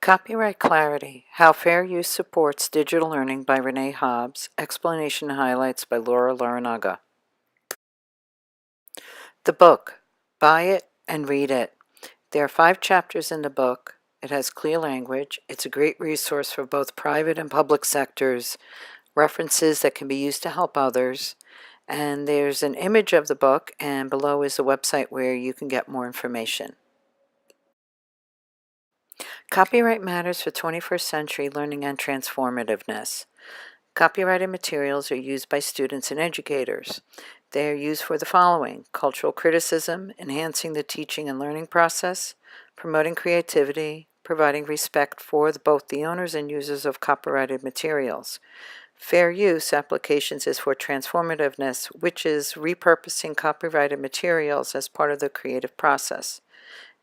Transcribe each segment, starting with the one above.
Copyright Clarity, How Fair Use Supports Digital Learning by Renee Hobbs, explanation and highlights by Larrinaga. The book, buy it and read it. There are 5 chapters in the book. It has clear language. It's a great resource for both private and public sectors, references that can be used to help others. And there's an image of the book, and below is a website where you can get more information. Copyright matters for 21st century learning and transformativeness. Copyrighted materials are used by students and educators. They are used for the following: cultural criticism, enhancing the teaching and learning process, promoting creativity, providing respect for both the owners and users of copyrighted materials. Fair use applications is for transformativeness, which is repurposing copyrighted materials as part of the creative process.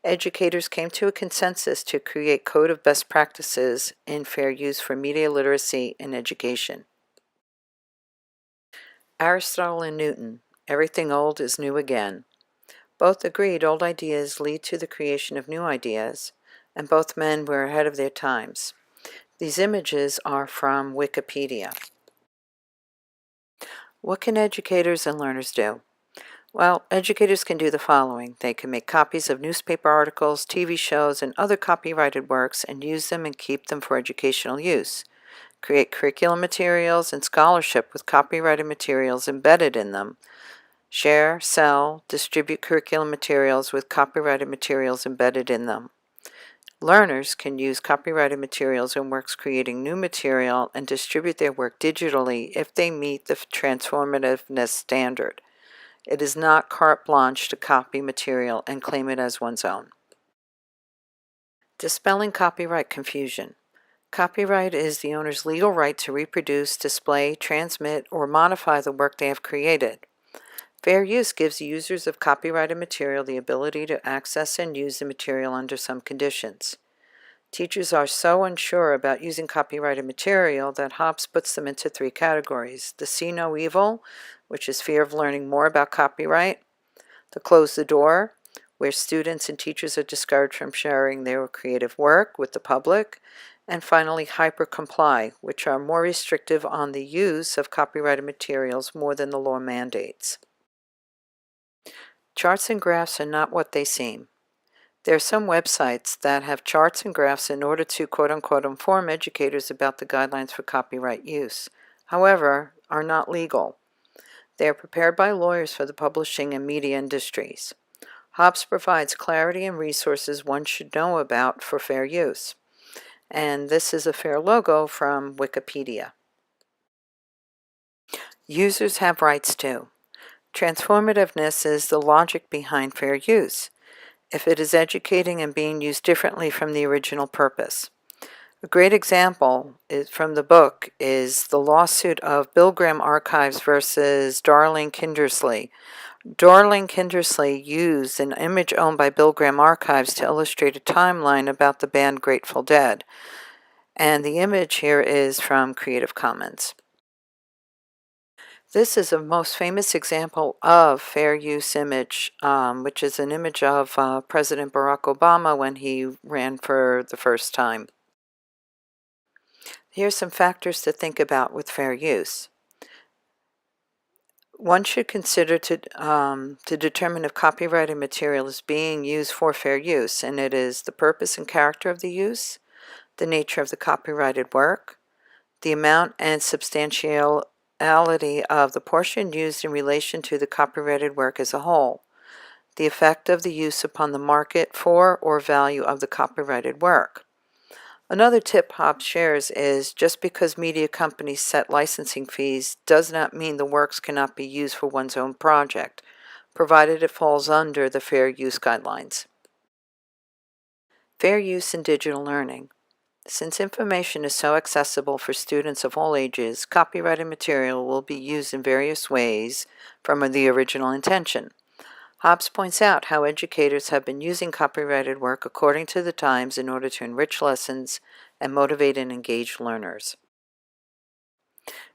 Educators came to a consensus to create code of best practices in fair use for media literacy in education. Aristotle and Newton, everything old is new again. Both agreed old ideas lead to the creation of new ideas, and both men were ahead of their times. These images are from Wikipedia. What can educators and learners do? Well, educators can do the following. They can make copies of newspaper articles, TV shows, and other copyrighted works and use them and keep them for educational use. Create curriculum materials and scholarship with copyrighted materials embedded in them. Share, sell, distribute curriculum materials with copyrighted materials embedded in them. Learners can use copyrighted materials and works creating new material and distribute their work digitally if they meet the transformativeness standard. It is not carte blanche to copy material and claim it as one's own. Dispelling copyright confusion. Copyright is the owner's legal right to reproduce, display, transmit, or modify the work they have created. Fair use gives users of copyrighted material the ability to access and use the material under some conditions. Teachers are so unsure about using copyrighted material that Hobbs puts them into 3 categories: the see no evil, which is fear of learning more about copyright; the close the door, where students and teachers are discouraged from sharing their creative work with the public; and finally, hyper comply, which are more restrictive on the use of copyrighted materials more than the law mandates. Charts and graphs are not what they seem. There are some websites that have charts and graphs in order to quote-unquote inform educators about the guidelines for copyright use, however, are not legal. They are prepared by lawyers for the publishing and media industries. Hobbs provides clarity and resources one should know about for fair use. And this is a fair logo from Wikipedia. Users have rights too. Transformativeness is the logic behind fair use, if it is educating and being used differently from the original purpose. A great example from the book is the lawsuit of Bill Graham Archives versus Darling Kindersley. Darling Kindersley used an image owned by Bill Graham Archives to illustrate a timeline about the band Grateful Dead. And the image here is from Creative Commons. This is a most famous example of fair use image, which is an image of President Barack Obama when he ran for the first time. Here are some factors to think about with fair use. One should consider to determine if copyrighted material is being used for fair use, and it is the purpose and character of the use, the nature of the copyrighted work, the amount and substantiality of the portion used in relation to the copyrighted work as a whole, the effect of the use upon the market for or value of the copyrighted work. Another tip Hobbs shares is just because media companies set licensing fees does not mean the works cannot be used for one's own project, provided it falls under the fair use guidelines. Fair use in digital learning. Since information is so accessible for students of all ages, copyrighted material will be used in various ways from the original intention. Hobbs points out how educators have been using copyrighted work according to the times in order to enrich lessons and motivate and engage learners.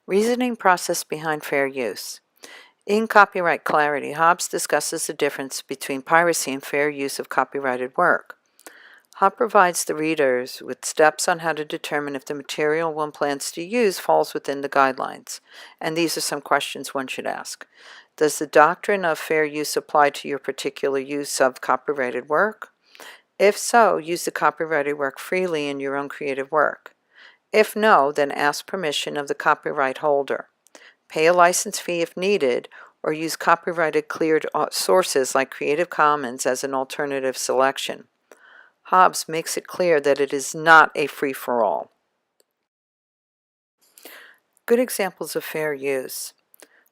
Reasoning process behind fair use. In Copyright Clarity, Hobbs discusses the difference between piracy and fair use of copyrighted work. Hobb provides the readers with steps on how to determine if the material one plans to use falls within the guidelines. And these are some questions one should ask. Does the doctrine of fair use apply to your particular use of copyrighted work? If so, use the copyrighted work freely in your own creative work. If no, then ask permission of the copyright holder. Pay a license fee if needed, or use copyrighted cleared sources like Creative Commons as an alternative selection. Hobbs makes it clear that it is not a free-for-all. Good examples of fair use.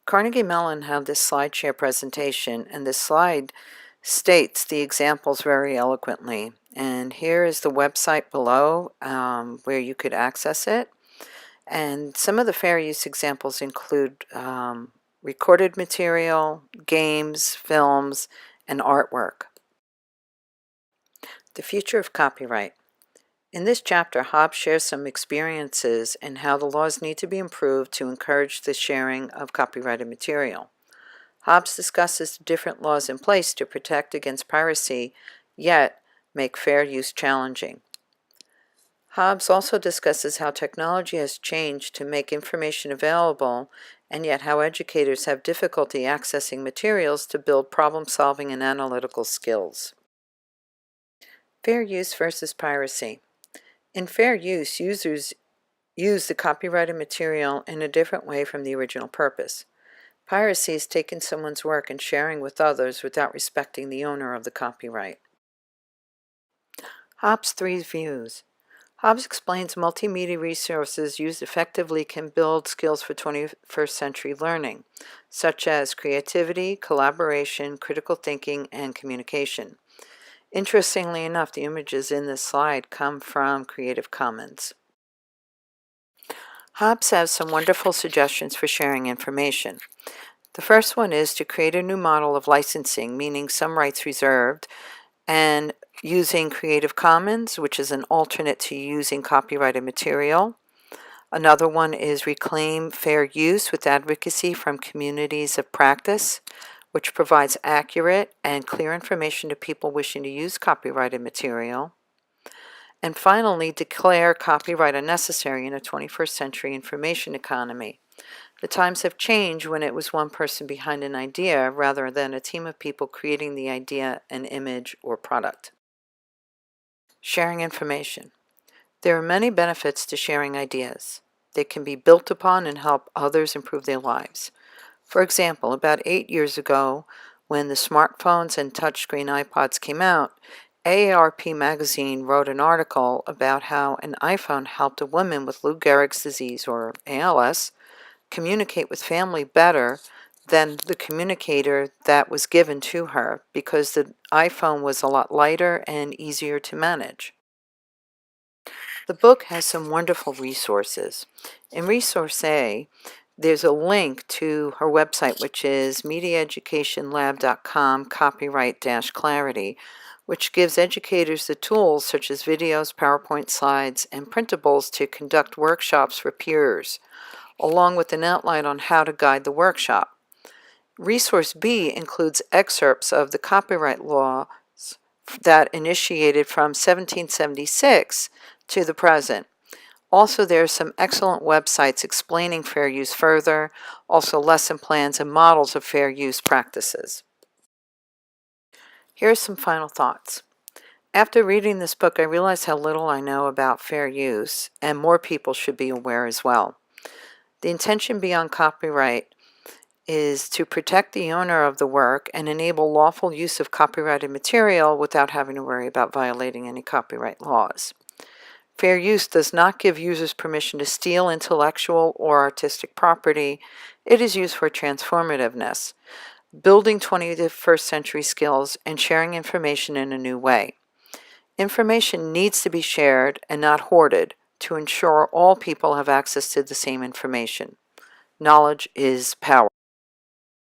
Carnegie Mellon had this SlideShare presentation, and this slide states the examples very eloquently. And here is the website below where you could access it. And some of the fair use examples include recorded material, games, films, and artwork. The future of copyright. In this chapter, Hobbs shares some experiences and how the laws need to be improved to encourage the sharing of copyrighted material. Hobbs discusses the different laws in place to protect against piracy, yet make fair use challenging. Hobbs also discusses how technology has changed to make information available, and yet how educators have difficulty accessing materials to build problem-solving and analytical skills. Fair use versus piracy. In fair use, users use the copyrighted material in a different way from the original purpose. Piracy is taking someone's work and sharing with others without respecting the owner of the copyright. Hobbs' three views. Hobbs explains multimedia resources used effectively can build skills for 21st century learning, such as creativity, collaboration, critical thinking, and communication. Interestingly enough, the images in this slide come from Creative Commons. Hobbs has some wonderful suggestions for sharing information. The first one is to create a new model of licensing, meaning some rights reserved, and using Creative Commons, which is an alternate to using copyrighted material. Another one is reclaim fair use with advocacy from communities of practice, which provides accurate and clear information to people wishing to use copyrighted material. And finally, declare copyright unnecessary in a 21st century information economy. The times have changed when it was one person behind an idea rather than a team of people creating the idea, an image, or product. Sharing information. There are many benefits to sharing ideas. They can be built upon and help others improve their lives. For example, about 8 years ago, when the smartphones and touchscreen iPods came out, AARP magazine wrote an article about how an iPhone helped a woman with Lou Gehrig's disease, or ALS, communicate with family better than the communicator that was given to her because the iPhone was a lot lighter and easier to manage. The book has some wonderful resources. In Resource A, there's a link to her website, which is mediaeducationlab.com copyright-clarity, which gives educators the tools such as videos, PowerPoint slides, and printables to conduct workshops for peers, along with an outline on how to guide the workshop. Resource B includes excerpts of the copyright laws that initiated from 1776 to the present. Also, there are some excellent websites explaining fair use further, also lesson plans and models of fair use practices. Here are some final thoughts. After reading this book, I realized how little I know about fair use, and more people should be aware as well. The intention beyond copyright is to protect the owner of the work and enable lawful use of copyrighted material without having to worry about violating any copyright laws. Fair use does not give users permission to steal intellectual or artistic property. It is used for transformativeness, building 21st century skills, and sharing information in a new way. Information needs to be shared and not hoarded to ensure all people have access to the same information. Knowledge is power.